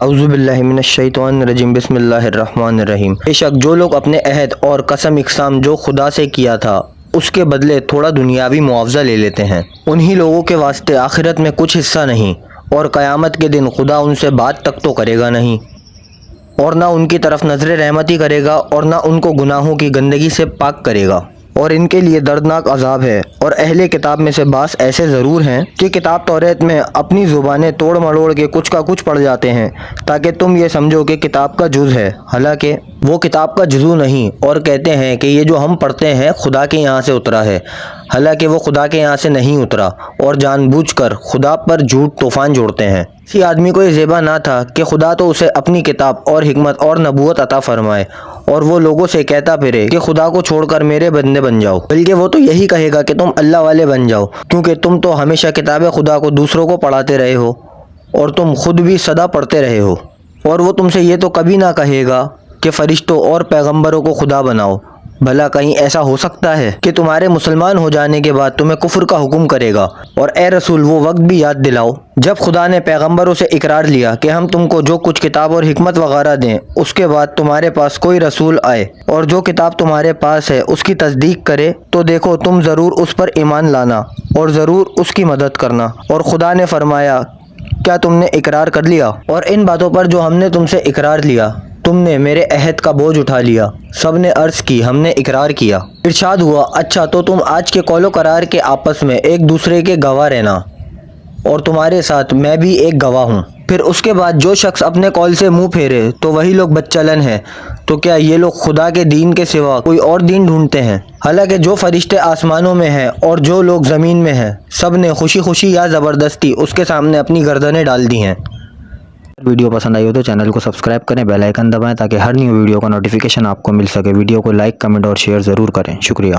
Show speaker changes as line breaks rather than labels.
اعوذ باللہ من الشیطان الرجیم بسم اللہ الرحمن الرحیم۔ بے شک جو لوگ اپنے عہد اور قسم اقسام جو خدا سے کیا تھا اس کے بدلے تھوڑا دنیاوی معاوضہ لے لیتے ہیں، انہی لوگوں کے واسطے آخرت میں کچھ حصہ نہیں، اور قیامت کے دن خدا ان سے بات تک تو کرے گا نہیں، اور نہ ان کی طرف نظر رحمتی کرے گا، اور نہ ان کو گناہوں کی گندگی سے پاک کرے گا، اور ان کے لیے دردناک عذاب ہے۔ اور اہل کتاب میں سے بعض ایسے ضرور ہیں کہ کتاب توریت میں اپنی زبانیں توڑ مڑوڑ کے کچھ کا کچھ پڑھ جاتے ہیں تاکہ تم یہ سمجھو کہ کتاب کا جز ہے، حالانکہ وہ کتاب کا جزو نہیں، اور کہتے ہیں کہ یہ جو ہم پڑھتے ہیں خدا کے یہاں سے اترا ہے، حالانکہ وہ خدا کے یہاں سے نہیں اترا، اور جان بوجھ کر خدا پر جھوٹ طوفان جوڑتے ہیں۔ کسی آدمی کو یہ زیبا نہ تھا کہ خدا تو اسے اپنی کتاب اور حکمت اور نبوت عطا فرمائے اور وہ لوگوں سے کہتا پھرے کہ خدا کو چھوڑ کر میرے بندے بن جاؤ، بلکہ وہ تو یہی کہے گا کہ تم اللہ والے بن جاؤ، کیونکہ تم تو ہمیشہ کتاب خدا کو دوسروں کو پڑھاتے رہے ہو اور تم خود بھی سدا پڑھتے رہے ہو، اور وہ تم سے یہ تو کبھی نہ کہے گا کہ فرشتوں اور پیغمبروں کو خدا بناؤ۔ بھلا کہیں ایسا ہو سکتا ہے کہ تمہارے مسلمان ہو جانے کے بعد تمہیں کفر کا حکم کرے گا؟ اور اے رسول وہ وقت بھی یاد دلاؤ جب خدا نے پیغمبروں سے اقرار لیا کہ ہم تم کو جو کچھ کتاب اور حکمت وغیرہ دیں، اس کے بعد تمہارے پاس کوئی رسول آئے اور جو کتاب تمہارے پاس ہے اس کی تصدیق کرے تو دیکھو تم ضرور اس پر ایمان لانا اور ضرور اس کی مدد کرنا۔ اور خدا نے فرمایا کیا تم نے اقرار کر لیا؟ اور ان باتوں پر جو ہم نے تم سے اقرار لیا تم نے میرے عہد کا بوجھ اٹھا لیا؟ سب نے عرض کی ہم نے اقرار کیا۔ ارشاد ہوا اچھا تو تم آج کے قول و قرار کے آپس میں ایک دوسرے کے گواہ رہنا، اور تمہارے ساتھ میں بھی ایک گواہ ہوں۔ پھر اس کے بعد جو شخص اپنے قول سے منہ پھیرے تو وہی لوگ بدچلن ہیں۔ تو کیا یہ لوگ خدا کے دین کے سوا کوئی اور دین ڈھونڈتے ہیں؟ حالانکہ جو فرشتے آسمانوں میں ہیں اور جو لوگ زمین میں ہیں سب نے خوشی خوشی یا زبردستی اس کے سامنے اپنی گردنیں ڈال دی ہیں۔ ویڈیو پسند آئی ہو تو چینل کو سبسکرائب کریں، بیل آئیکن دبائیں تاکہ ہر نیو ویڈیو کا نوٹیفیکیشن آپ کو مل سکے۔ ویڈیو کو لائک، کمنٹ اور شیئر ضرور کریں۔ شکریہ۔